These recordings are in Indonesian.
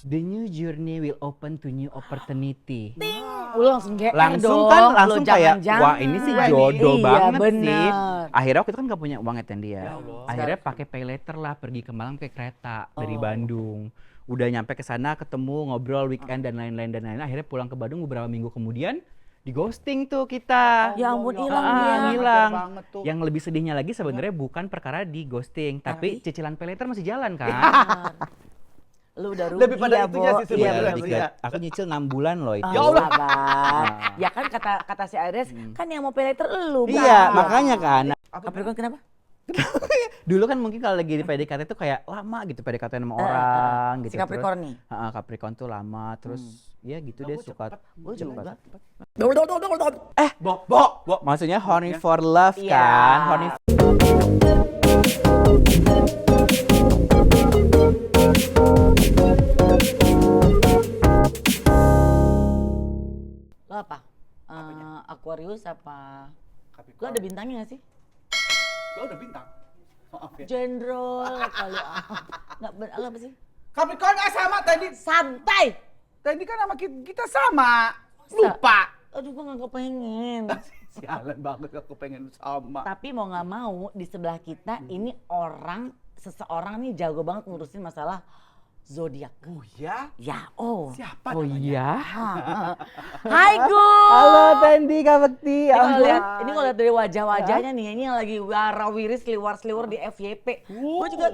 The new journey will open to new opportunity. Lu langsung GR Langsung dong. kan, Lo langsung kayak, jangan-jangan. wah ini sih jodoh Iya, banget sih. bener. Akhirnya waktu itu kan gak punya uang ya dia. Ya Allah. Akhirnya pakai pay later lah, pergi ke Malang pakai kereta dari Oh. Bandung. Udah nyampe ke sana, ketemu, ngobrol weekend dan lain-lain. Akhirnya pulang ke Bandung beberapa minggu kemudian, di ghosting tuh kita. Ya ampun, hilang Ah, dia. hilang. Banget tuh. Yang lebih sedihnya lagi sebenarnya bukan perkara di ghosting, tapi cicilan pay later masih jalan kan. Lu udah rugi Lebih pada ya, itunya Bo. sih Iya, sebenarnya. bener. Iya. Aku nyicil 6 bulan loh itu. Ya Allah. Sabar. Ya kan kata si Ares, kan yang mau pay later lu. Iya, Bang. makanya kan. Capricorn kenapa? Dulu kan mungkin kalau lagi di PDKT tuh kayak lama gitu PDKT sama orang gitu. Si Capricorn nih. Capricorn tuh lama terus ya gitu deh suka. Gue juga. Bo. Maksudnya horny for love Iya. kan. Horny Lo apa? Aquarius apa? Lo ada bintangnya gak sih? Lo udah bintang. Maaf ya. Jenderal kali lo apa sih? Capricorn sama tadi. Santai. Tadi kan sama kita sama. Lupa. Aduh gue gak kepengen. Sialan banget aku pengen sama. Tapi mau gak mau di sebelah kita ini seseorang nih jago banget ngurusin masalah zodiak. Oh ya? Ya, Siapa Oh namanya? iya. Hai Gus. Halo Tendi Kak Bekti. Ini kalau lihat dari wajah-wajahnya nih, ini yang lagi warawiri seliwar-seliwar di FYP. Gue juga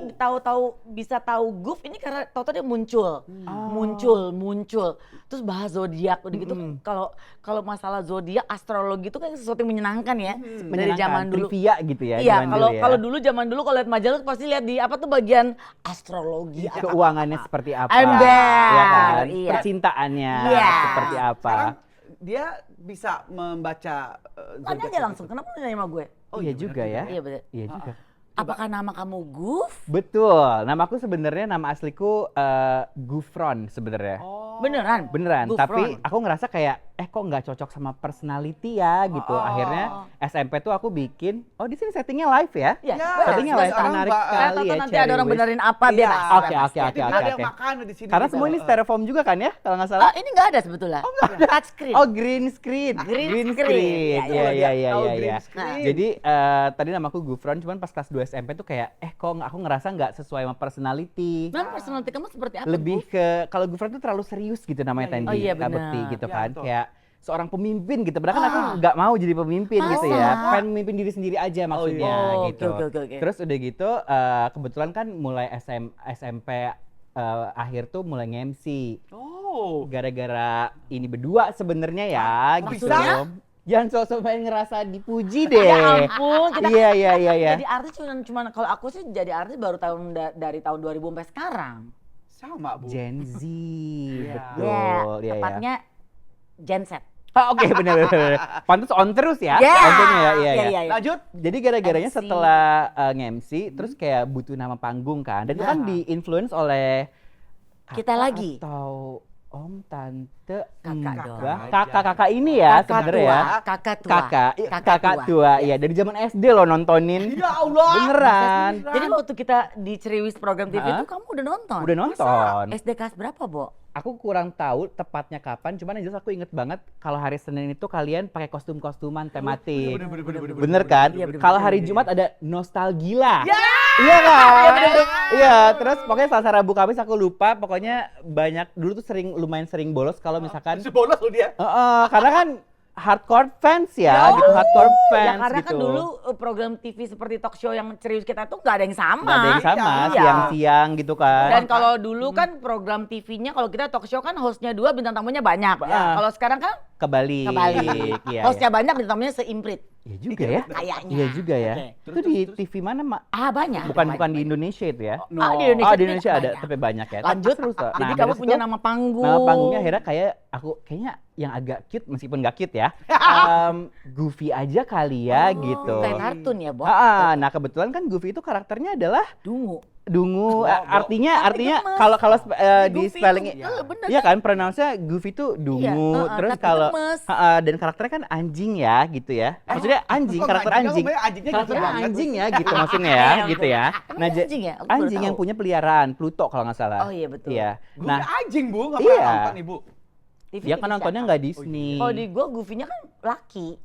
bisa tahu Guf ini karena tahu-tahu dia muncul. Terus bahas zodiak udah gitu. Kalau masalah zodiak, astrologi itu kan sesuatu yang menyenangkan ya dari zaman dulu. Trivia gitu ya. Iya, zaman dulu ya. kalau dulu zaman dulu kalau lihat majalah pasti lihat di apa tuh bagian astrologi. Keuangannya seperti apa? Ember, Ya kan? iya. Percintaannya Iya. seperti apa? Sekarang dia bisa membaca Tanya aja langsung, kenapa lu nanya sama gue? Oh iya juga ya. Iya betul. Iya juga. Apakah nama kamu Guf? Betul. Nama aku sebenarnya nama asliku Gufron sebenarnya. Beneran? Beneran, Gufron. tapi aku ngerasa kayak kok nggak cocok sama personality ya gitu. Akhirnya SMP tuh aku bikin, di sini settingnya live ya. Iya. Settingnya live sekarang menarik Mbak, sekali Saya ya. tahu nanti Cherry ada orang Wish. benerin apa biar. Oke. Ada yang makan di sini. Karena semua ini styrofoam juga kan ya, kalau nggak salah. Ini nggak ada sebetulnya. Touch screen. Oh green screen. Green screen. Iya. Oh, green screen. Jadi tadi namaku Gufron, cuman pas kelas 2 SMP tuh kayak kok aku ngerasa nggak sesuai sama personality. Memang personality kamu seperti apa? Lebih Guf? ke kalau Gufron tuh terlalu serius gitu namanya Tendi. Oh iya, Kak benar. Bekti gitu Ya, kan. betul. Kayak seorang pemimpin gitu. Padahal kan aku nggak mau jadi pemimpin gitu ya. Masa? Pengen memimpin diri sendiri aja maksudnya Oh, gitu. oke. Terus udah gitu kebetulan kan mulai SMP akhir tuh mulai nge-MC. Oh. Gara-gara ini berdua sebenarnya ya gitu. maksudnya? Jangan sosok pengen ngerasa dipuji deh. Ya ampun, kita Iya. jadi artis cuman kalau aku sih jadi artis baru dari tahun 2000 sampai sekarang. Sama, Bu. Gen Z. Iya. Betul. Iya, Tepatnya Gen Z. Oke, benar. Pantas on terus ya. Ya. Kontennya ya, iya. Iya. Lanjut. Jadi gara-garanya MC. setelah nge-MC terus kayak butuh nama panggung kan. Dan itu kan di-influence oleh Kita kakak lagi. atau om, tante, Kakak dong. mbah, kakak ini ya sebenarnya ya. Kakak tua. Kakak tua. Iya, dari zaman SD lo nontonin. Ya Allah. Beneran. Jadi waktu kita di Ceriwis program TV Hah? itu kamu udah nonton? Udah nonton. SD kelas berapa, Bo? Aku kurang tahu tepatnya kapan, cuman yang jelas aku inget banget kalau hari Senin itu kalian pakai kostum-kostuman tematik. Bener kan? Iya, bener, Kalau bener, hari bener. Jumat ada nostalgia. Iya kan? Iya, terus pokoknya Selasa Rabu Kamis aku lupa, pokoknya banyak dulu tuh lumayan sering bolos kalau misalkan Si bolos lo dia. karena kan hardcore fans ya, gitu hardcore Ya fans karena gitu. kan dulu program TV seperti talk show yang serius kita tuh gak ada yang sama. Nggak ada yang sama, Iya. siang-siang gitu kan. Dan kalau dulu kan program TV-nya kalau kita talk show kan hostnya 2, bintang tamunya banyak. Ah. Kalau sekarang kan Kebalik. kebalik. Iya, Hostnya banyak, bintang tamunya seimprit. Iya juga ya. Kayaknya. Iya juga ya. Oke. Itu di TV mana, Mak? Banyak. Bukan di Indonesia itu ya? No. di Indonesia, Di Indonesia ada, banyak. tapi banyak ya. Lanjut, Terus, jadi nah, kamu dari punya situ, nama panggung. nama panggungnya akhirnya kayaknya yang agak cute, meskipun gak cute ya. Goofy aja kali ya gitu. Kayak kartun ya, Bo? Nah kebetulan kan Goofy itu karakternya adalah Dungu. Dungu, artinya gemes. kalau di Goofy spelling itu, bener iya kan? kan pronounce-nya Goofy itu dungu, Iya, terus tapi kalau gemes. dan karakternya kan anjing ya gitu ya. Maksudnya anjing, kok karakter anjing? anjing. Ngomongnya anjingnya gitu Karakternya banget. anjing ya gitu maksudnya ya, Iya, gitu ya. Emang anjing ya? Aku baru Anjing yang tahu. punya peliharaan Pluto kalau nggak salah. Oh iya, betul. Iya. Gue Nah, anjing Bu, nggak iya. pernah nonton Ibu. TV dia kan nontonnya nggak Disney. Kalau di gue Goofy-nya kan laki.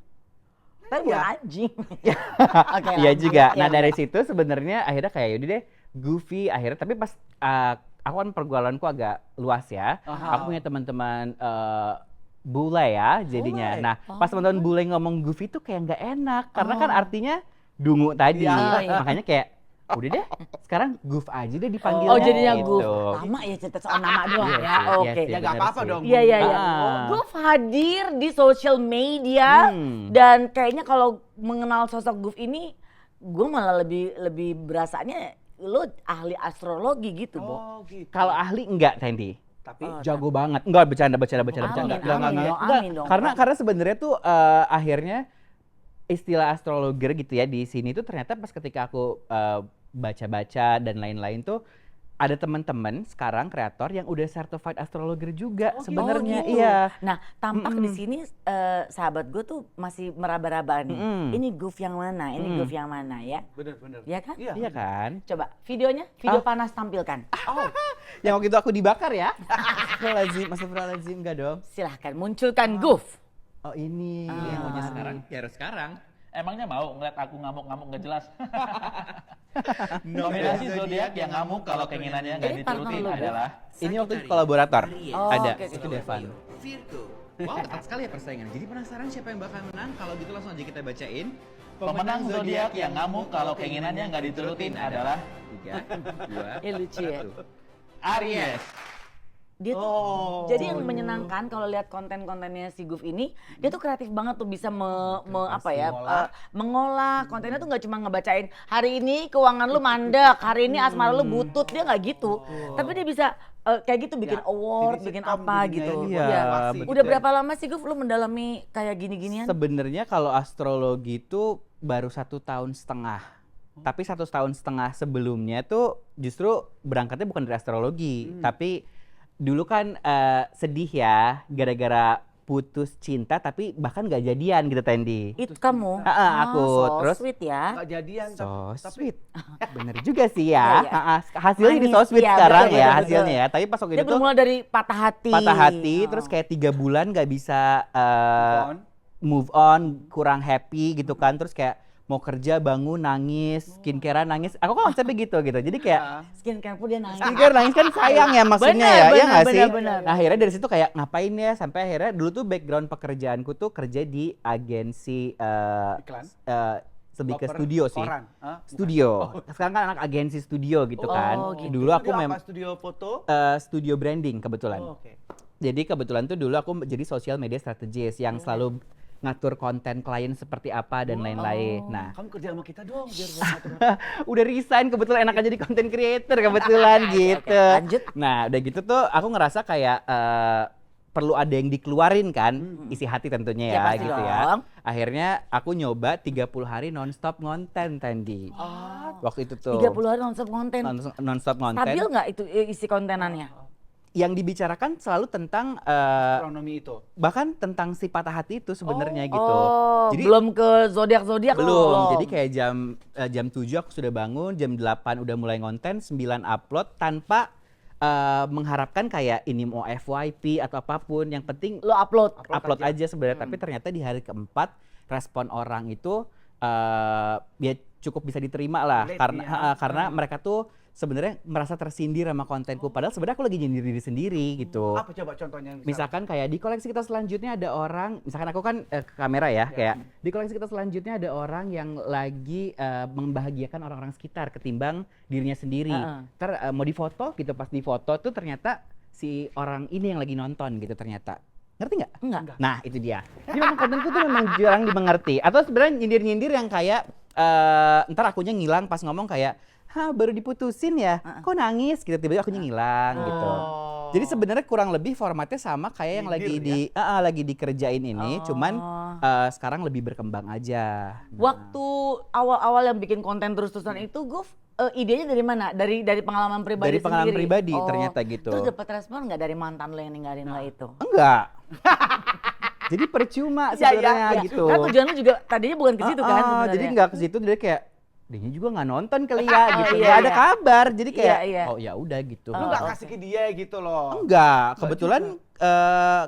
Tapi bukan Iya. anjing. Oke, Iya lanjut. juga. Iya, Nah dari iya. situ sebenarnya akhirnya kayak yaudah deh Goofy akhirnya tapi pas aku kan pergaulanku agak luas ya. Aha. Aku punya teman-teman bule ya jadinya. Bule? Nah pas teman-teman bule ngomong Goofy tuh kayak nggak enak karena kan artinya dungu tadi. Iya. Iya. Makanya kayak udah deh sekarang Goof aja deh dipanggilnya. Oh jadinya gitu. Goof. Lama ya cerita soal nama doang Iya ya. sih, iya Oke. sih, Ya nggak bener apa-apa sih. dong. Iya iya iya. Ah. Goof hadir di social media dan kayaknya kalau mengenal sosok Goof ini, gue malah lebih berasanya lo ahli astrologi gitu, Bo. Oh gitu. Kalau ahli enggak Tendi. Tapi Jago banget. Enggak bercanda. Amin, Enggak. amin dong. Karena sebenarnya tuh akhirnya istilah astrologer gitu ya di sini tuh ternyata pas ketika aku baca-baca dan lain-lain tuh ada teman-teman sekarang kreator yang udah certified astrologer juga sebenarnya. Oh, gitu. Iya. Nah, tampak di sini sahabat gue tuh masih meraba-raba nih. Ini Goof yang mana? Ini Goof yang mana ya? bener-bener. Ya kan? Iya kan? Coba videonya, video panas tampilkan. Oh, Yang waktu itu aku dibakar ya. Astagfirullahaladzim enggak dong. Silahkan munculkan Goof. Oh ini. Yang maunya sekarang, ya harus sekarang. Emangnya mau ngeliat aku ngamuk-ngamuk nggak jelas? Nominasi zodiak yang ngamuk kalau keinginannya nggak Ini diturutin partner lu, Bu? adalah Ini waktu itu kolaborator. Oh, Ada. oke, oke. Itu Devan. Virgo. Wow, ketat sekali ya persaingan. Jadi penasaran siapa yang bakal menang? Kalau gitu langsung aja kita bacain. Pemenang zodiak yang ngamuk kalau keinginannya nggak diturutin adalah 3, 2, lucu ya. 1. Aries. Dia tuh jadi yang menyenangkan kalau lihat konten-kontennya si Goof ini, dia tuh kreatif banget tuh bisa mengolah kontennya tuh nggak cuma ngebacain hari ini keuangan lu mandek, hari ini asmara lu butut, dia nggak gitu. Tapi dia bisa kayak gitu bikin award, jadi bikin sitcom apa jadinya gitu. ini Iya, Iya. betul. Udah berapa lama sih Goof lu mendalami kayak gini-ginian? Sebenarnya kalau astrologi itu baru 1,5 tahun. Tapi 1,5 tahun sebelumnya tuh justru berangkatnya bukan dari astrologi, tapi dulu kan sedih ya gara-gara putus cinta tapi bahkan gak jadian gitu Tendi. Itu kamu? Aku. So Terus sweet ya. nggak jadian. so tapi sweet. Bener juga sih ya. Iya, Hasilnya jadi so Manis, sweet iya, sekarang betul, ya betul, hasilnya ya. Tapi pas waktu Dia itu tuh bermula dari patah hati. patah hati Oh. terus kayak 3 bulan gak bisa on. move on, kurang happy gitu kan. Terus kayak mau kerja bangun nangis, skincare nangis. Aku kan konsepnya gitu. Jadi kayak Skincare pun dia nangis. skincare nangis kan sayang ya maksudnya Bener, ya, iya bener, nggak sih? bener. Nah, akhirnya dari situ kayak ngapain ya sampai akhirnya dulu tuh background pekerjaanku tuh kerja di agensi Iklan? lebih ke Oper, studio sih. koran? Hah? Studio. Sekarang kan anak agensi studio gitu kan. gitu. Dulu aku Studio memang apa? Studio foto? studio branding kebetulan. Oh, oke. Jadi kebetulan tuh dulu aku jadi social media strategist yang selalu ngatur konten klien seperti apa dan lain-lain. Nah, Kamu kerja sama kita dong biar ngatur. udah resign kebetulan enak aja jadi content creator kebetulan gitu. lanjut. Nah, udah gitu tuh aku ngerasa kayak perlu ada yang dikeluarin kan, isi hati tentunya Ya, ya, pasti gitu dong. ya. Akhirnya aku nyoba 30 hari nonstop ngonten Tendi. Waktu itu tuh 30 hari nonstop konten. nonstop ngonten. Stabil nggak itu isi kontenannya? Yang dibicarakan selalu tentang Astronomi itu. bahkan tentang si patah hati itu sebenarnya gitu. Oh, Jadi belum ke zodiak-zodiak belum. Jadi kayak jam 7 aku sudah bangun, jam 8 udah mulai ngonten, 9 upload tanpa mengharapkan kayak ini mau FYP atau apapun, yang penting lo upload. upload aja sebenarnya. Tapi ternyata di hari keempat respon orang itu ya cukup bisa diterima lah Relate karena mereka tuh sebenarnya merasa tersindir sama kontenku, padahal sebenarnya aku lagi nyindir diri sendiri gitu. Apa coba contohnya? Misalkan kayak di koleksi kita selanjutnya ada orang, misalkan aku kan ke kamera ya, kayak di koleksi kita selanjutnya ada orang yang lagi membahagiakan orang-orang sekitar ketimbang dirinya sendiri. Mau difoto gitu, pas difoto tuh ternyata si orang ini yang lagi nonton gitu ternyata. Ngerti nggak? Enggak. Nah itu dia. Jadi memang kontenku tuh memang jarang dimengerti. Atau sebenarnya nyindir-nyindir yang kayak ntar akunya ngilang pas ngomong kayak, baru diputusin ya, kok nangis gitu, tiba-tiba akunya ngilang gitu. Jadi sebenarnya kurang lebih formatnya sama kayak yang lagi dikerjain ini, cuman sekarang lebih berkembang aja. Waktu awal-awal yang bikin konten terus-terusan itu, Guf, idenya dari mana? Dari pengalaman pribadi Dari pengalaman sendiri? pribadi ternyata gitu. Terus dapat respon nggak dari mantan lo yang ninggalin lo itu? Enggak. Jadi percuma sebenarnya gitu. Kan tujuan lo juga tadinya bukan ke situ kan sebenarnya. Jadi nggak ke situ, dia kayak dia juga nggak nonton kali ya gitu. iya, Nggak ada iya. kabar. Jadi kayak Iya, iya. oh ya udah gitu. Lu nggak kasih ke dia gitu loh. Enggak, kebetulan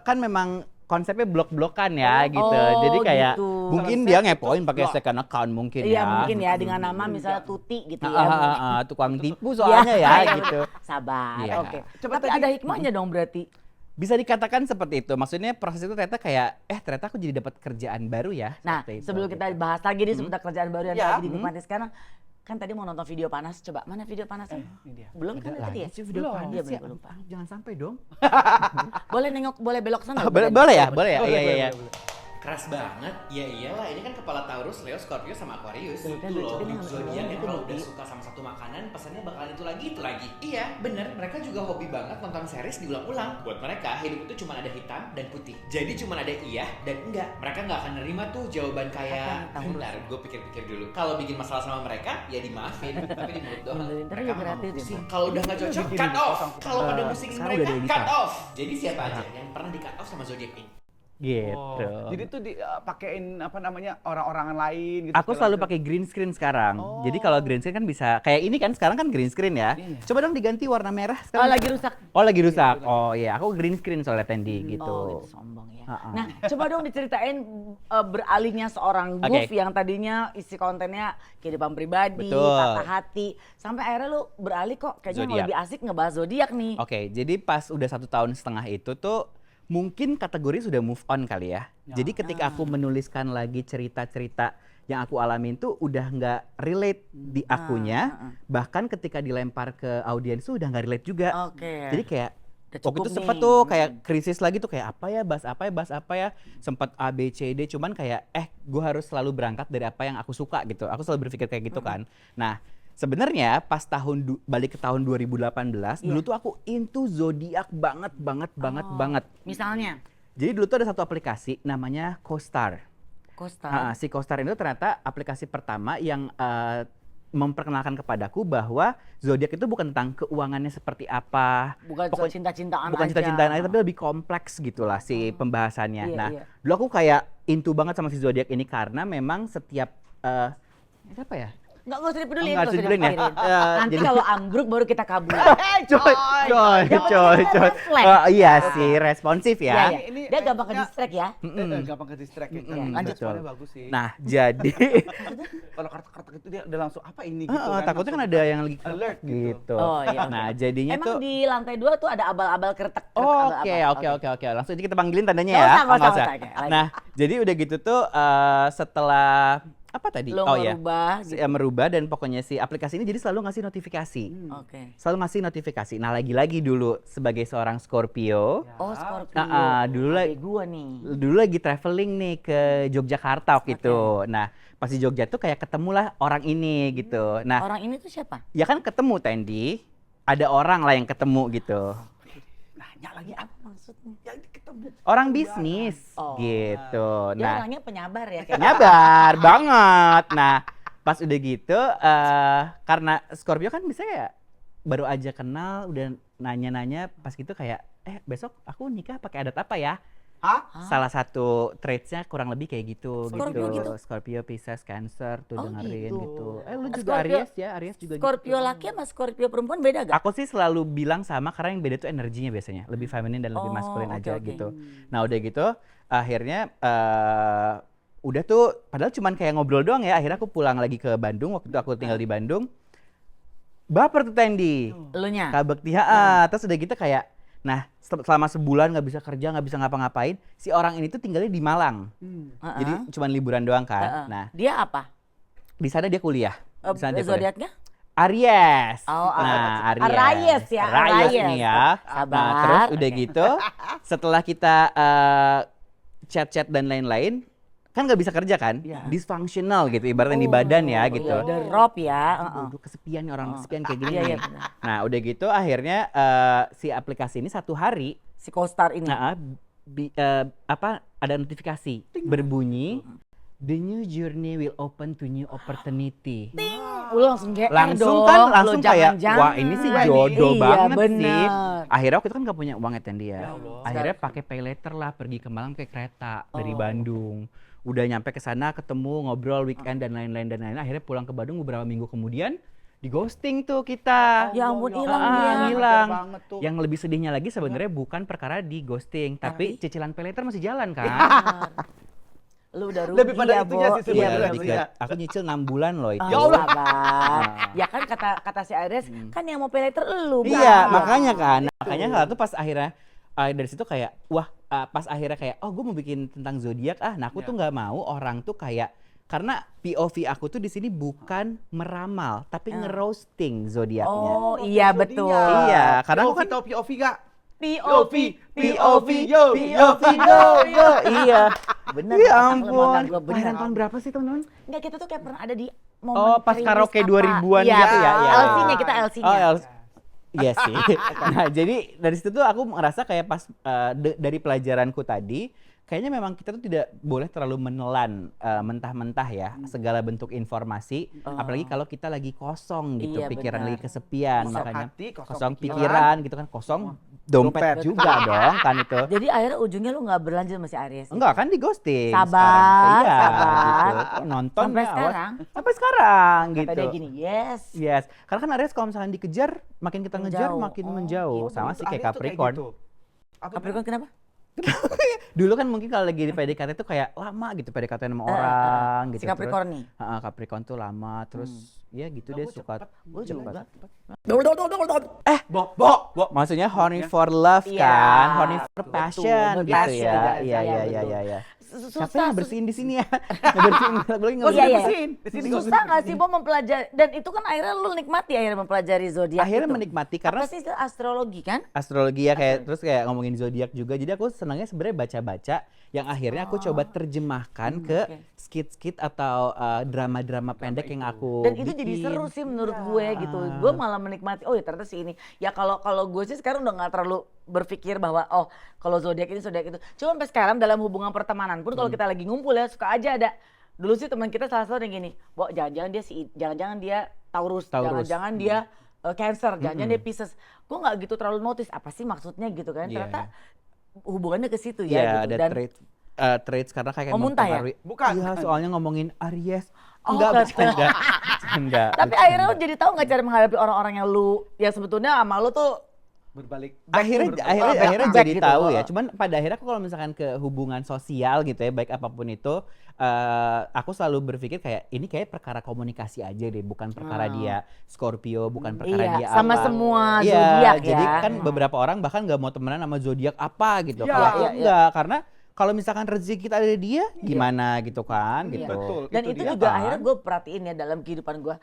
kan memang konsepnya blok-blokan ya gitu. Jadi kayak gitu. mungkin Selesai dia itu ngepoin pakai blok. second account mungkin Iya ya. mungkin ya dengan nama misalnya Tuti gitu ya. Tukang tipu soalnya ya gitu. Sabar. Iya. Oke. Coba Tapi tadi- ada hikmahnya dong berarti. Bisa dikatakan seperti itu. Maksudnya proses itu ternyata kayak ternyata aku jadi dapat kerjaan baru ya. Nah, seperti itu, sebelum kita gitu. bahas lagi nih seputar kerjaan baru yang Ya. lagi dinikmati sekarang, kan tadi mau nonton video panas, coba mana video panasnya? Ini dia. Belum kan tadi ya? Lagi sih video Belum. panas Iya, ya. bener, lupa. Jangan sampai dong. Boleh nengok, boleh belok sana. Boleh ya? Boleh ya? Iya, iya. Keras banget. Ya iyalah, ini kan kepala Taurus, Leo, Scorpio sama Aquarius. Tuh, kan Itu loh, lucu kan yang zodiaknya itu kalau hobi. udah suka sama satu makanan, pesannya bakalan itu lagi, itu lagi. Iya, bener. Mereka juga hobi banget nonton series diulang-ulang. Buat mereka, hidup itu cuma ada hitam dan putih. Jadi cuma ada iya dan enggak. Mereka nggak akan nerima tuh jawaban kayak, Apa nih, Taurus? bentar, gue pikir-pikir dulu. Kalau bikin masalah sama mereka, ya dimaafin. Tapi di mulut doang. Benerin, ntar Mereka juga mah gratis ya, pusing. Bang. Kalau udah nggak cocok, cut off. Kalau pada musingin sekarang mereka, udah ada cut editor. off. Jadi siapa aja yang pernah di cut off sama zodiak ini? Gitu. Oh, jadi tuh pakein apa namanya orang-orang lain gitu. Aku segala selalu macam. pakai green screen sekarang. Oh. Jadi kalau green screen kan bisa kayak ini kan sekarang kan green screen ya. Iya. Coba dong diganti warna merah Oh sekarang. lagi rusak. Oh lagi rusak. Oh iya, aku green screen soalnya Tendi gitu. Oh gitu sombong ya. Ha-ha. Nah coba dong diceritain beralihnya seorang Oke. Guf yang tadinya isi kontennya kehidupan pribadi, Betul. patah hati. Sampai akhirnya lu beralih kok kayaknya Zodiak. lebih asik ngebahas zodiak nih. Oke, jadi pas udah 1,5 tahun itu tuh mungkin kategori sudah move on kali ya. Jadi ketika aku menuliskan lagi cerita-cerita yang aku alamin tuh udah nggak relate di akunya, bahkan ketika dilempar ke audiens tuh udah nggak relate juga. Oke. Jadi kayak Udah waktu itu cukup sempet nih. tuh kayak krisis lagi tuh kayak apa ya, bahas apa ya, sempet A, B, C, D, cuman kayak gue harus selalu berangkat dari apa yang aku suka gitu. Aku selalu berpikir kayak gitu kan. Nah sebenarnya pas balik ke tahun 2018, dulu tuh aku into zodiak banget. Misalnya Jadi dulu tuh ada satu aplikasi namanya CoStar. Costa. Si CoStar itu ternyata aplikasi pertama yang memperkenalkan kepadaku bahwa zodiak itu bukan tentang keuangannya seperti apa, Bukan soal cinta-cintaan bukan aja. cinta-cintaan aja, tapi lebih kompleks gitulah si pembahasannya. Iya, Nah, iya. dulu aku kayak into banget sama si zodiak ini karena memang setiap apa ya? Nggak usah dipeduli. Nggak usah dipedulin ya? Nanti Jadi- kalau ambruk baru kita kabur. coy. refleks. Iya sih, responsif ya. Iya, iya. Dia gampang ke distract ya. Gampang ke distract ya. lanjut. Responnya bagus sih. Nah, jadi Kalau kartu-kartu itu dia udah langsung apa ini gitu takutnya kan langsung ada yang lagi alert gitu. gitu. Oh, iya, oke. Nah, jadinya Emang tuh di lantai 2 tuh ada abal-abal kretek. Oke. Langsung aja kita panggilin tandanya Nggak ya. usah, nggak Oh, nggak usah, usah. oke, lanjut. Nah, jadi udah gitu tuh setelah apa tadi? Lo merubah gitu. Merubah dan pokoknya si aplikasi ini jadi selalu ngasih notifikasi. Oke. Selalu ngasih notifikasi. Nah, lagi-lagi dulu sebagai seorang Scorpio, Oh, Scorpio. dulu Adek gua nih. dulu lagi traveling nih ke Yogyakarta gitu. Nah, pas di Jogja tuh kayak ketemulah orang ini gitu. Nah, Orang ini tuh siapa? ya kan ketemu Tendi, ada orang lah yang ketemu gitu. Nanya lagi Apa maksudnya? yang ketemu. Orang bisnis Oh. gitu. Dia Nah, orangnya penyabar ya kayak. nyabar banget. Nah, pas udah gitu karena Scorpio kan bisa ya baru aja kenal udah nanya-nanya pas gitu kayak besok aku nikah pakai adat apa ya? Hah? Salah satu traitsnya kurang lebih kayak gitu. Scorpio gitu? Scorpio, Pisces, Cancer tuh Oh, dengerin gitu. gitu. Lu juga Scorpio- Aries ya? Aries juga Scorpio gitu. laki sama Scorpio perempuan beda gak? Aku sih selalu bilang sama karena yang beda tuh energinya biasanya, lebih feminin dan lebih Oh, maskulin oke, aja oke. gitu. Nah, udah gitu akhirnya udah tuh padahal cuman kayak ngobrol doang ya. Akhirnya aku pulang lagi ke Bandung, waktu itu aku tinggal di Bandung. Baper tuh Tendi. Elunya? Kabekti, terus udah gitu kayak nah, selama sebulan nggak bisa kerja, nggak bisa ngapa-ngapain, si orang ini tuh tinggalnya di Malang. Heeh. Jadi cuman liburan doang kan. Heeh. Nah, Dia apa? di sana dia kuliah. Di sana dia kuliah. Zodiaknya? Aries. Oh, nah, Aries. Aries ya, Aries Aries. nih ya. Sabar. Nah, terus udah gitu, setelah kita chat-chat dan lain-lain, kan nggak bisa kerja kan? Iya. Dysfunctional gitu, ibaratnya di badan ya gitu. Oh, udah drop ya. heeh. Aduh, kesepian nih orang kesepian kayak gini. Iya, iya, nih. benar. Nah, udah gitu akhirnya si aplikasi ini satu hari Si Costar ini. ada notifikasi berbunyi The new journey will open to new opportunity. Lu langsung GR Langsung dong. kan, Lu langsung kayak, jangan-jangan. wah ini sih jodoh Iya, banget sih. bener. Akhirnya waktu itu kan gak punya uang ya dia. Allah. Akhirnya pakai pay later lah, pergi ke Malang pakai kereta dari Oh. Bandung. Udah nyampe ke sana, ketemu, ngobrol weekend dan lain-lain dan lain-lain. Akhirnya pulang ke Bandung beberapa minggu kemudian, di ghosting tuh kita. Ya ampun, hilang Ah, dia. hilang. Wajar banget tuh. Yang lebih sedihnya lagi sebenarnya bukan perkara di ghosting, tapi cicilan pay later masih jalan kan. Lu udah rugi Lebih pada ya, itunya Bo. sih Iya, sebenarnya bener, sih, bener. ya. Aku nyicil 6 bulan loh itu. Ya Allah, Bang. Ya kan kata si Aries, kan yang mau pay later lu, Bang. Iya, makanya kan. Makanya kalau tuh pas akhirnya dari situ kayak wah pas akhirnya kayak oh gue mau bikin tentang zodiak nah aku tuh nggak mau orang tuh kayak karena POV aku tuh di sini bukan meramal tapi nge-roasting zodiaknya. Oh, iya betul. Iya, karena aku kan tau POV gak? POV, POV, yo, POV, go, go. Iya. Bener. Ya otak lu, ampun. otak gua bener. Kelahiran tahun berapa sih teman-teman? Enggak, kita tuh kayak pernah ada di momen Oh, pas krimis karaoke apa. 2000-an Iya, gitu ya. Iya. LC-nya kita LC-nya. Oh, iya sih. Nah, jadi dari situ tuh aku ngerasa kayak pas dari pelajaranku tadi, kayaknya memang kita tuh tidak boleh terlalu menelan mentah-mentah ya segala bentuk informasi, apalagi kalau kita lagi kosong gitu, Iya, pikiran benar. lagi kesepian, Kosong makanya hati, kosong kosong pikiran. pikiran gitu kan, kosong dompet juga dong kan itu. Jadi akhirnya ujungnya lu nggak berlanjut sama si Aries. Enggak kan di ghosting Sabar, sekarang. Iya, sabar. gitu. Nonton Sampai ya, awas. sekarang? Sampai sekarang Kata gitu. dia gini, yes. Yes, karena kan Aries kalau misalnya dikejar, makin kita ngejar Menjauh. makin menjauh. iya, Sama Itu sih kayak Aries tuh Capricorn. gitu. Apa Capricorn kenapa? Dulu kan mungkin kalau lagi di PDKT tuh kayak lama gitu PDKT sama orang gitu. Si Capricorn nih. Terus, Capricorn tuh lama, terus ya gitu deh suka. Gue juga. Bo. Maksudnya horny for love Iya, kan, horny for betul, passion gitu passion, ya. iya, Iya betul. iya. Siapa Susah, yang bersihin di sini ya? Ngebersihin, boleh Oh iya, iya. bersihin. Di sini nggak Susah nggak sih Bo mempelajari, dan itu kan akhirnya lu nikmati akhirnya mempelajari zodiak Akhirnya itu. menikmati karena Apa sih itu astrologi kan? astrologi ya kayak terus kayak ngomongin zodiak juga. Jadi aku senangnya sebenarnya baca-baca yang akhirnya aku coba terjemahkan ke oke. skit-skit atau drama-drama pendek yang aku Dan itu jadi bikin. seru sih menurut gue gitu. Gue malah menikmati. Oh ya ternyata sih ini. Ya kalau gue sih sekarang udah nggak terlalu berpikir bahwa oh kalau zodiak ini zodiak itu. Cuma sampai sekarang dalam hubungan pertemanan pun kalau kita lagi ngumpul ya suka aja ada. Dulu sih teman kita salah satu yang gini. Bo jangan-jangan dia Taurus. Jangan-jangan dia Cancer. Jangan-jangan dia Pisces. Gue nggak gitu terlalu notice apa sih maksudnya gitu kan. Iya, Ternyata hubungannya ke situ Iya, ya gitu. ada Dan traits karena kayak Oh, muntah ya? mempengaruhi- Bukan. Iya, soalnya ngomongin Aries. Oh, Enggak, kata- bercanda. Bercanda. tapi akhirnya lu jadi tahu nggak cara menghadapi orang-orang yang lu yang sebetulnya sama lu tuh Berbalik. akhirnya back jadi gitu. tahu ya. Cuman pada akhirnya aku kalau misalkan ke hubungan sosial gitu ya, baik apapun itu, aku selalu berpikir kayak ini kayak perkara komunikasi aja deh, bukan perkara dia Scorpio, bukan perkara Iya, dia sama apa. semua Iya, zodiak jadi ya. kan beberapa orang bahkan nggak mau temenan sama zodiak apa gitu. Iya, Kalau aku iya, enggak, karena kalau misalkan rezeki kita ada di dia, gimana gitu kan, Iya. gitu. Betul. Dan itu itu dia juga kan. akhirnya gue perhatiin ya dalam kehidupan gue.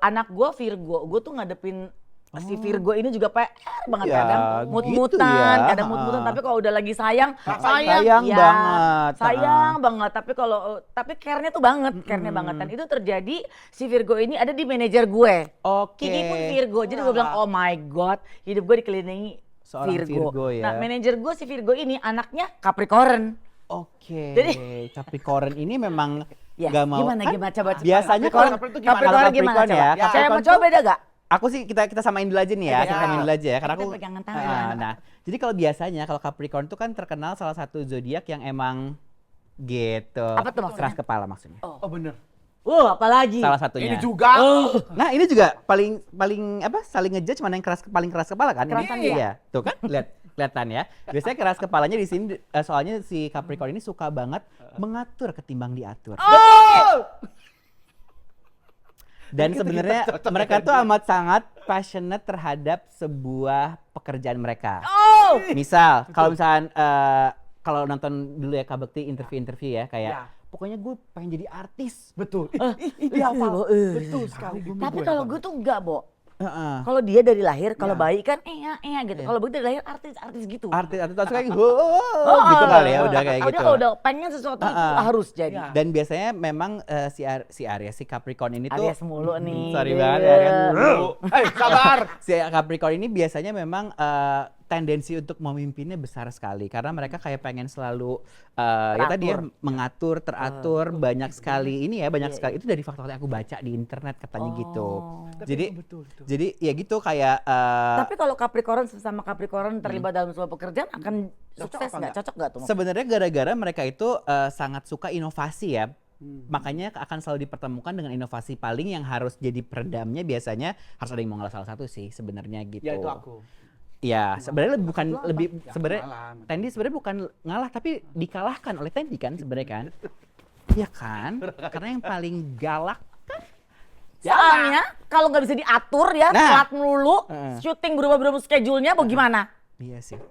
Anak gue Virgo, gue tuh ngadepin si Virgo ini juga PR banget Ya, kadang gitu mut-mutan, ya. kadang mut-mutan. Tapi kalau udah lagi sayang, Sayang ya, banget. sayang banget. Tapi kalau tapi care-nya tuh banget, care-nya banget. Dan itu terjadi si Virgo ini ada di manajer gue. Oke. Kiki pun Virgo, jadi gue bilang oh my god, hidup gue dikelilingi Seorang Virgo ya. Nah manajer gue si Virgo ini anaknya Capricorn. Oke, Jadi- Capricorn ini memang Ya, nggak mau. gimana kan gimana coba biasanya Capricorn kalau itu gimana? Capricorn Kalau gimana Capricorn coba? ya, Saya Capricorn mau coba tuh- beda gak? Aku sih kita samain dulu aja nih ya, kita samain dulu aja ya, karena Kita aku pegangan tangan. Nah, jadi kalau biasanya kalau Capricorn tuh kan terkenal salah satu zodiak yang emang gitu. Apa tuh maksudnya? Keras kepala maksudnya. Oh bener. Apalagi? Salah satunya. Ini juga. Nah, ini juga paling apa? Saling ngejudge mana yang paling keras kepala kan? Kerasan Ini. dia. Iya. Tuh kan kelihatan ya. Biasanya keras kepalanya di sini soalnya si Capricorn ini suka banget mengatur ketimbang diatur. Dan sebenarnya mereka tuh amat sangat passionate terhadap sebuah pekerjaan mereka. Oh! Misal, kalau misalkan kalau nonton dulu ya Kak Bekti interview ya kayak Ya. pokoknya gue pengen jadi artis. Betul. Iya, Bo. Betul sekali. Tapi kalau gue tuh enggak, Bo. Heeh. Kalau dia dari lahir, kalau Ya. bayi kan gitu. Kalau begitu dari lahir artis gitu. Artis langsung kayak gitu kali ya udah kayak Dia gitu. kalau udah pengen sesuatu itu harus jadi. Ya. Dan biasanya memang si Aries, si Capricorn ini tuh Aries mulu nih. sorry Dia. banget Aries. Sabar. Si Capricorn ini biasanya memang tendensi untuk memimpinnya besar sekali karena mereka kayak pengen selalu ya tadi ya mengatur, teratur, banyak sekali ini ya, banyak sekali itu dari fakta yang aku baca di internet katanya gitu. Jadi betul. jadi ya gitu kayak Tapi kalau Capricorn sama Capricorn terlibat dalam sebuah pekerjaan akan sukses apa nggak? Cocok nggak tuh? sebenarnya gara-gara mereka itu sangat suka inovasi ya. Makanya akan selalu dipertemukan dengan inovasi paling yang harus jadi peredamnya biasanya harus ada yang mau ngalah salah satu sih sebenarnya gitu. Ya itu aku. Ya, sebenarnya bukan lebih Ya, sebenarnya ngalah. Tendi sebenarnya bukan ngalah tapi dikalahkan oleh Tendi kan sebenarnya kan. Iya kan? Karena yang paling galak Soalnya kalau nggak bisa diatur ya, Nah. telat melulu, syuting berubah-berubah schedule-nya, mau gimana? iya sih.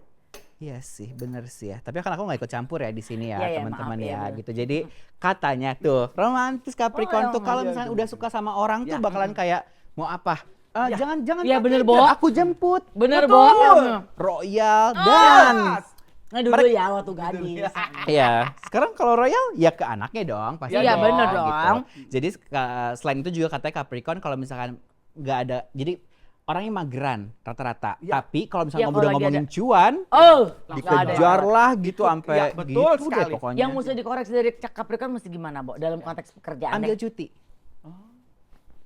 Iya sih, bener sih ya. Tapi kan aku nggak ikut campur ya di sini ya, Iya, iya, teman-teman maaf, ya, iya, bener. gitu. Jadi katanya tuh romantis Capricorn tuh kalau misalnya udah suka sama orang tuh bakalan kayak mau apa? Jangan Iya, pakai, bener, biar Bo. aku jemput. Bener, Betul. Bo. Royal dan Nah dulu ya waktu gadis. Iya, sekarang kalau royal ya ke anaknya dong pasti. Iya, dong, bener gitu. dong. Jadi selain itu juga katanya Capricorn kalau misalkan nggak ada, jadi orangnya mageran rata-rata. Tapi kalau misalnya Ya, kamu udah kalau lagi ngomongin cuan, Oh, dikejar lah gitu sampai Ya, betul gitu deh sekali. pokoknya. yang mesti dikoreksi dari Capricorn mesti gimana, Bo? Dalam konteks pekerjaan. Ambil cuti.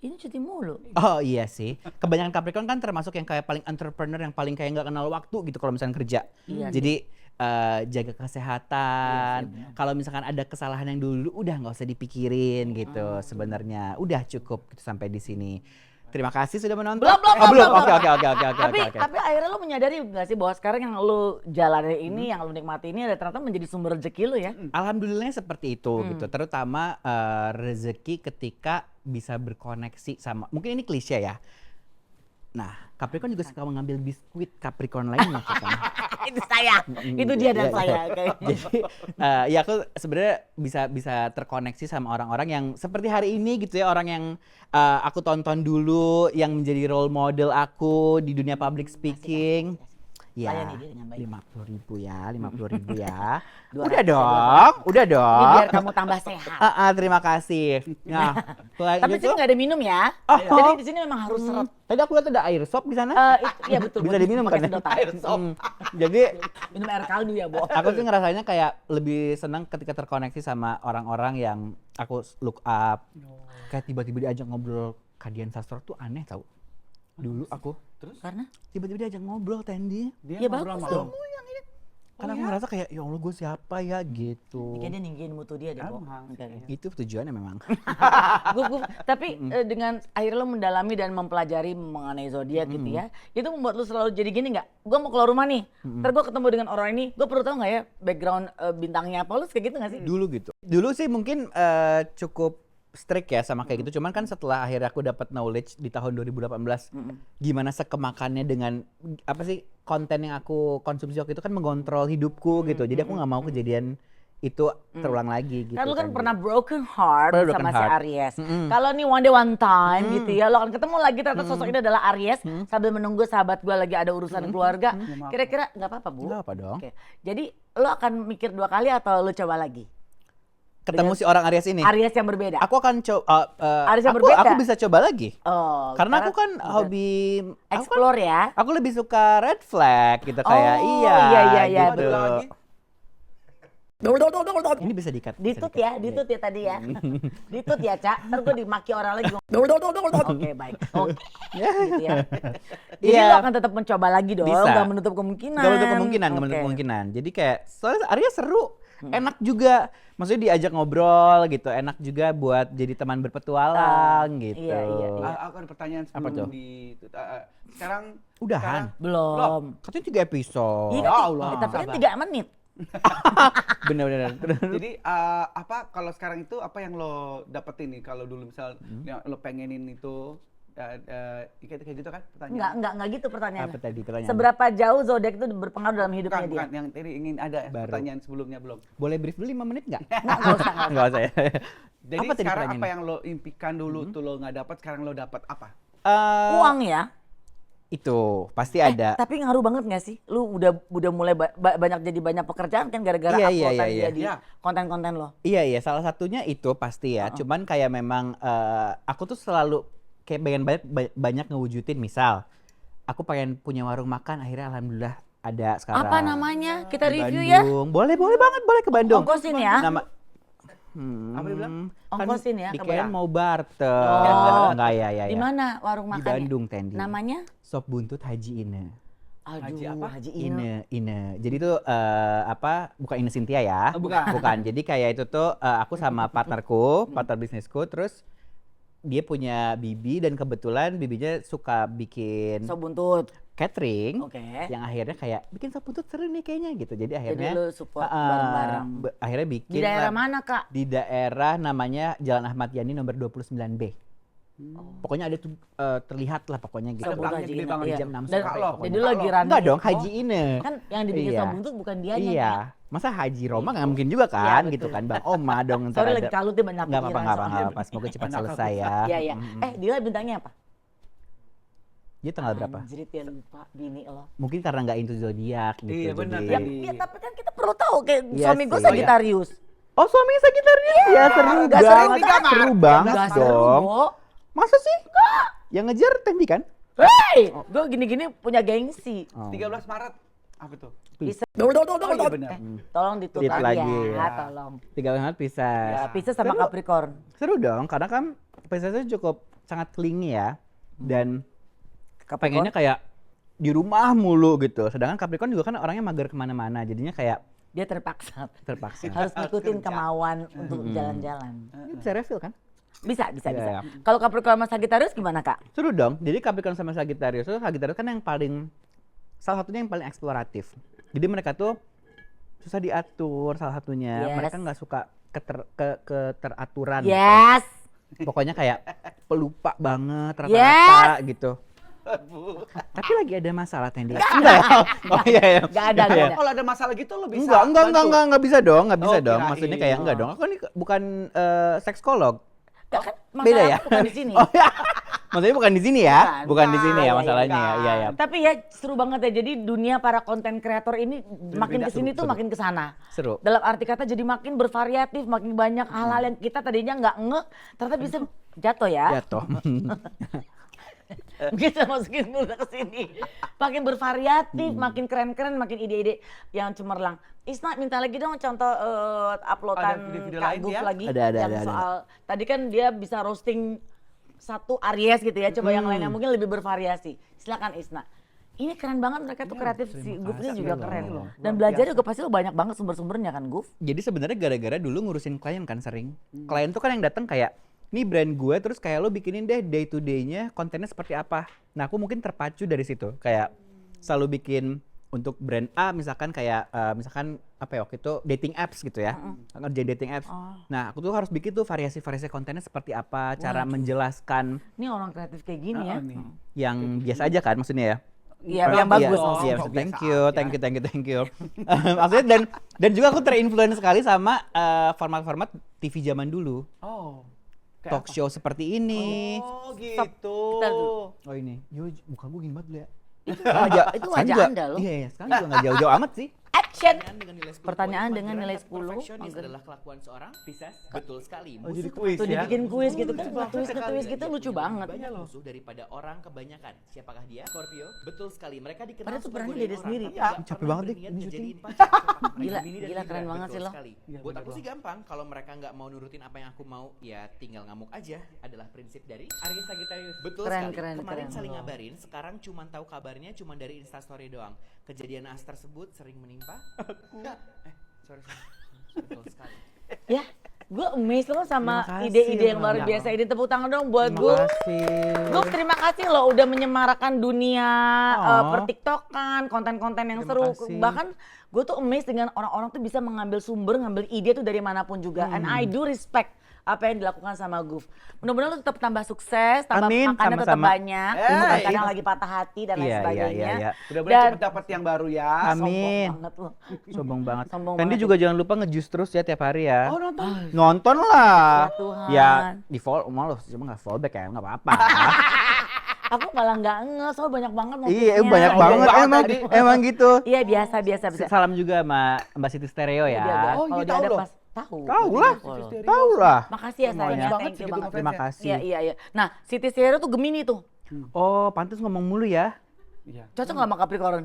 Ini cuti mulu. Oh iya sih, kebanyakan Capricorn kan termasuk yang kayak paling entrepreneur, yang paling kayak nggak kenal waktu gitu kalau misalnya kerja. Iya Jadi jaga kesehatan. Kalau misalkan ada kesalahan yang dulu udah nggak usah dipikirin gitu. Sebenarnya udah cukup gitu sampai di sini. Terima kasih sudah menonton. Belum. Oke. Tapi akhirnya lo menyadari nggak sih bahwa sekarang yang lo jalani ini, yang lo nikmati ini ada ternyata menjadi sumber rezeki lo ya? Alhamdulillahnya seperti itu gitu. Terutama rezeki ketika bisa berkoneksi sama, mungkin ini klise ya. Nah, Capricorn juga suka mengambil biskuit Capricorn lainnya kan. Itu saya, itu dia dan saya. Jadi ya aku sebenarnya bisa terkoneksi sama orang-orang yang seperti hari ini gitu ya, orang yang aku tonton dulu, yang menjadi role model aku di dunia public speaking. Ya, Layani dia dengan baik. 50.000 ya, 50.000 ya. 200 Udah ya, dong, udah Ini dong. biar kamu tambah sehat. Terima kasih. Nah, selain Tapi di itu, sini nggak ada minum ya. Oh. Jadi di sini memang harus seret. tadi aku lihat ada air sop di sana. Iya betul. Bisa buat diminum pakai kan? sedotan. Jadi Minum air kaldu ya, Bo. aku sih ngerasanya kayak lebih senang ketika terkoneksi sama orang-orang yang aku look up. Kayak tiba-tiba diajak ngobrol Kadian Sastro tuh aneh tau. Dulu aku Karena tiba-tiba diajak ngobrol Tendi. ya bagus dong. Karena aku ngerasa kayak ya Allah gue siapa ya gitu. Kayaknya dia ninggiin mutu dia deh, Bo. Itu tujuannya memang. Tapi dengan akhirnya lo mendalami dan mempelajari mengenai zodiak gitu ya, itu membuat lo selalu jadi gini nggak? Gue mau keluar rumah nih, ntar gue ketemu dengan orang ini, gue perlu tahu nggak ya background bintangnya apa? Lo kayak gitu nggak sih? Dulu gitu. Dulu sih mungkin cukup strict ya sama kayak gitu. Cuman kan setelah akhirnya aku dapat knowledge di tahun 2018, gimana sekemakannya dengan apa sih konten yang aku konsumsi waktu itu kan mengontrol hidupku gitu. Jadi aku nggak mau kejadian itu terulang lagi gitu. Kan lu kan Di. pernah broken heart Pernah sama broken si heart. Aries. Kalau nih one day one time gitu ya, lo akan ketemu lagi ternyata sosok ini adalah Aries sambil menunggu sahabat gue lagi ada urusan keluarga. Kira-kira nggak apa-apa, Bu? Nggak apa dong. Oke. Jadi lo akan mikir 2 kali atau lo coba lagi? Ketemu si orang Aries ini. Aries yang berbeda. Aku akan coba. Aries yang aku berbeda? bisa coba lagi. Oh, Karena aku kan bisa hobi. Aku kan explore ya. Aku lebih suka red flag gitu kayak Oh, iya iya, gitu. lagi. Ini bisa dikat. Ditut ya tadi ya. Ditut ya, Cak. Ntar gue dimaki orang lagi. Oke, baik. Oke. Gitu ya. Jadi Iya. lo akan tetap mencoba lagi dong, Bisa. gak menutup kemungkinan. Gak menutup kemungkinan, gak Oke. menutup kemungkinan. Jadi kayak soalnya Arya seru, enak juga. Maksudnya diajak ngobrol gitu, enak juga buat jadi teman berpetualang gitu. iya. Aku ada pertanyaan Apa tuh? sebelum di sekarang Udahan. Belum. Katanya 3 episode. Iya, Ya Allah. tapi kan 3 menit. Bener-bener. Jadi apa kalau sekarang itu apa yang lo dapetin nih kalau dulu misal yang lo pengenin itu kayak gitu kan pertanyaan? Enggak gitu pertanyaannya. Apa tadi pertanyaan? Seberapa jauh zodiak itu berpengaruh dalam hidupnya Bukan, dia? yang tadi ingin ada Baru. pertanyaan sebelumnya belum. Boleh brief dulu 5 menit nggak? Nggak usah. Nggak usah ya. Jadi Apa tadi sekarang apa pertanyaannya? yang lo impikan dulu tuh lo nggak dapat, sekarang lo dapat apa? Uang ya. Itu pasti ada. Tapi ngaruh banget nggak sih? Lu udah mulai banyak jadi banyak pekerjaan kan gara-gara Iya, uploadan iya, dia iya. di Iya. konten-konten lo. Iya, salah satunya itu pasti ya. Cuman kayak memang aku tuh selalu kayak pengen banyak ngewujudin, misal aku pengen punya warung makan, akhirnya alhamdulillah ada sekarang. Apa namanya? Kita Di review ya. Bandung. Boleh banget, boleh ke Bandung. Ongkosin ya. Nama Apa dia bilang? Ongkosin ya, Dikirain kebayang. mau barter. Oh. Enggak ya. Di mana warung Di makannya? Bandung, Tendi. Namanya? Sop buntut Haji Ine. Aduh, Haji apa? Haji Ine. Ine. Jadi tuh bukan Ine Cynthia ya. Oh, bukan. Bukan. Jadi kayak itu tuh aku sama partnerku, partner bisnisku, terus dia punya bibi dan kebetulan bibinya suka bikin Sop buntut. catering. Oke. Yang akhirnya kayak bikin sop buntut seru nih kayaknya gitu. Jadi Jadi akhirnya lu support bareng-bareng. akhirnya bikin Di daerah lah. mana, Kak? Di daerah namanya Jalan Ahmad Yani nomor 29B. Pokoknya ada tuh terlihat lah pokoknya gitu. Sop buntut pelangnya Haji gede Ine. banget. Iya. Jam 6 Dan sore loh. pokoknya. jadi lu lagi running. Enggak dong, Haji Ine. Kan yang dibikin Iya. sop buntut bukan dianya Iya. kan? Masa Haji Roma nggak mungkin juga kan Iya, gitu betul. kan Bang Oma dong. ntar Sorry ada- lagi kalut dia banyak Nggak apa-apa, pikiran nggak soalnya. apa-apa. Semoga cepat Anak selesai ya. Iya, iya. Dila bintangnya apa? Dia tanggal berapa? Anjrit ya lupa bini lo. Mungkin karena nggak into zodiak gitu. Iya, benar, jadi- Ya, Tadi. ya, tapi kan kita perlu tahu kayak Iya suami gue sih. Sagittarius. Oh suaminya Sagittarius? Ya seru nggak seru banget. di kamar. Seru banget Nggak seru, dong. Bo. Masa sih? Yang ngejar Tendi kan? Hei, gue gini-gini punya gengsi. Oh. 13 Maret. Apa tuh? Bisa. Oh iya benar. Tolong ditutup Tweet lagi lagi, ya, ya. tolong. 3 Maret Pisces. Ya, Pisces sama Seru. Capricorn. Seru dong, karena kan Pisces itu cukup sangat clingy ya. Dan pengennya kayak di rumah mulu gitu. Sedangkan Capricorn juga kan orangnya mager kemana-mana. Jadinya kayak Dia terpaksa. terpaksa. Harus ngikutin kerja. kemauan untuk jalan-jalan. Ini bisa refill kan? Bisa, Iya, bisa. iya. Kalau Capricorn sama Sagittarius gimana, Kak? Seru dong. Jadi Capricorn sama Sagittarius itu Sagittarius kan yang paling salah satunya yang paling eksploratif. Jadi mereka tuh susah diatur salah satunya. Yes. Mereka nggak suka keteraturan. Yes. Pokoknya kayak pelupa banget rata-rata gitu. Tapi lagi ada masalah Tendi. Enggak ya? Oh iya ya. Nggak ada, nggak ada. Kalau ada masalah gitu lo bisa Enggak bisa dong, nggak bisa Oh, dong. kirain. Maksudnya kayak enggak dong. Aku ini bukan seksolog. Nggak, kan Beda masalah ya? bukan di sini. Oh ya. Maksudnya bukan di sini ya? Bukan. Bukan di sini ya Iya, masalahnya ya. Iya ya. Tapi ya seru banget ya. Jadi dunia para konten kreator ini makin Berbeda, kesini tuh seru. makin kesana. Seru. Dalam arti kata jadi makin bervariatif, makin banyak hal-hal yang kita tadinya nggak ternyata bisa jatuh ya. Jatuh. Bisa masukin dulu ke sini. Makin bervariatif, makin keren-keren, makin ide-ide yang cemerlang. Isna minta lagi dong contoh uploadan Ada video-video Kak lain Guf dia? lagi Ada, yang ada. soal tadi kan dia bisa roasting satu Aries gitu ya. Coba yang lainnya mungkin lebih bervariasi. Silakan Isna. Ini keren banget mereka tuh kreatif si Guf ini juga loh. keren. Luar Dan belajar juga pasti lo banyak banget sumber-sumbernya kan Guf. Jadi sebenarnya gara-gara dulu ngurusin klien kan sering. Klien tuh kan yang datang kayak nih brand gue terus kayak lo bikinin deh day to day-nya kontennya seperti apa. Nah, aku mungkin terpacu dari situ. Kayak selalu bikin untuk brand A misalkan kayak misalkan apa ya waktu itu dating apps gitu ya. Ngerjain dating apps. Nah, aku tuh harus bikin tuh variasi-variasi kontennya seperti apa, cara menjelaskan Ini orang kreatif kayak gini ya. nih. yang biasa aja kan maksudnya ya. Iya, yang bagus. Oh, Iya, kok thank biasa you. Maksudnya dan juga aku terinfluence sekali sama format-format TV zaman dulu. Oh. Talk show seperti ini. Oh Stop. gitu. Kita dulu. Oh ini, yo muka gue gini banget dulu ya. Itu Sekarang wajah juga- Anda loh. Iya, iya, sekarang juga nggak jauh-jauh amat sih. Action. Dengan nilai 10 Pertanyaan poin, dengan Mas nilai Gibran 10. perfeksionis Oke. adalah kelakuan seorang Pisces. Betul sekali. Oh, jadi Musuh kuis Tuh ya. dibikin kuis gitu kan. Betul Nge-twist sekali. gitu lucu banget. Banyak musuh daripada orang kebanyakan. Siapakah dia? Scorpio. Betul sekali. Mereka dikenal Padahal tuh sebagai perannya diri orang, sendiri. tapi Ya, nggak capek pernah banget deh berniat ini dijadiin syuting. pacar. Seperti Gila, Gemini dan gila, Libra. keren banget Betul sih lo. sekali. Iya, Buat aku bener sih gampang. Kalau mereka nggak mau nurutin apa yang aku mau, ya tinggal ngamuk aja. Adalah prinsip dari Aries Sagittarius. Betul Keren, sekali. keren, Kemarin keren. saling ngabarin. Sekarang cuma tahu kabarnya cuma dari Instastory doang. Kejadian naas tersebut sering menimpa. Sorry. Betul sekali. Ya, gue amazed lo sama Terima kasih, ide-ide yang luar Bang. biasa. Ini tepuk tangan dong buat Terima gue. kasih. Guf, terima kasih lo udah menyemarakan dunia Oh. per-tiktokan, konten-konten yang Terima seru. kasih. Bahkan gue tuh amazed dengan orang-orang tuh bisa mengambil sumber, ngambil ide tuh dari manapun juga. And I do respect apa yang dilakukan sama Guf. Mudah-mudahan lo tetap tambah sukses, tambah Amin, makannya tetap sama-sama. banyak. Terima kasih. Kadang lagi patah hati dan lain Iya, iya, sebagainya. iya. Mudah-mudahan Dan cepet dapat yang baru ya. Amin. sombong banget lo. Sombong banget. Sombong Tendi banget. juga jangan lupa nge-juice terus ya tiap hari ya. Oh nonton. Nonton lah. Ya Tuhan. Ya di follow, malah cuma nggak fallback ya, nggak apa-apa. Aku malah nggak soal banyak banget Iya, motifnya. banyak Oh, banget banget emang, tadi. emang gitu. Iya biasa biasa. Salam juga sama Mbak Siti Stereo ya. Oh, Kalau iya, dia tahu ada loh. pas tahu. Tahu Dia lah, follow. tahu lah. Makasih ya Semuanya. sayangnya, Banget thank you segitu banget. ngefans Terima ya. kasih. Iya iya iya. Nah, Siti Stereo tuh Gemini tuh. Oh, pantas ngomong mulu ya. Iya. Cocok nggak sama Capricorn?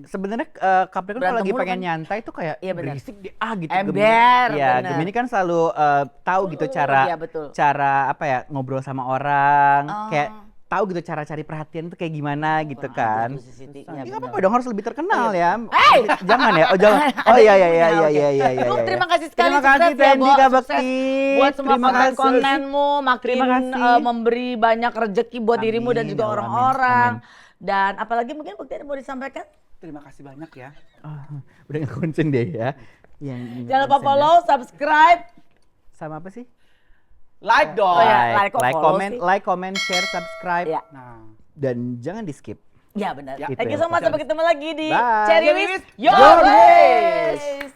Sebenarnya Capricorn kalau Berantem lagi mulu pengen kan? nyantai tuh kayak Iya, benar. berisik deh gitu. Ember, Iya, benar. Gemini kan selalu tahu gitu Iya, betul. cara apa ya ngobrol sama orang, Oh. kayak tahu gitu cara cari perhatian tuh kayak gimana gitu kan. Itu Siti-nya, Ya nggak benar. apa-apa dong, harus lebih terkenal ya. Hey! Jangan ya, oh jangan. Oh iya iya iya Oke. iya iya iya. Lu iya. terima kasih sekali, Terima kasih sukses ya, Tendi Bo. Kak Sukses Bekti. buat semua Terima kasih. konten-kontenmu, makin Terima kasih. memberi banyak rezeki buat dirimu dan Amin, juga ya Allah, orang-orang. amin. Dan apalagi mungkin Bekti ada mau disampaikan? Terima kasih banyak ya. Ah, udah nggak konsen deh ya. Jangan lupa follow, subscribe. Sama apa sih? Like dong. Oh ya, like kok follow sih? like, comment, share, subscribe, Ya, Nah. dan jangan di skip. ya benar. Ya, Thank you itu so much. ya. Sampai ketemu lagi di Bye. Cherry Cherry Wish Wish Your Your Race.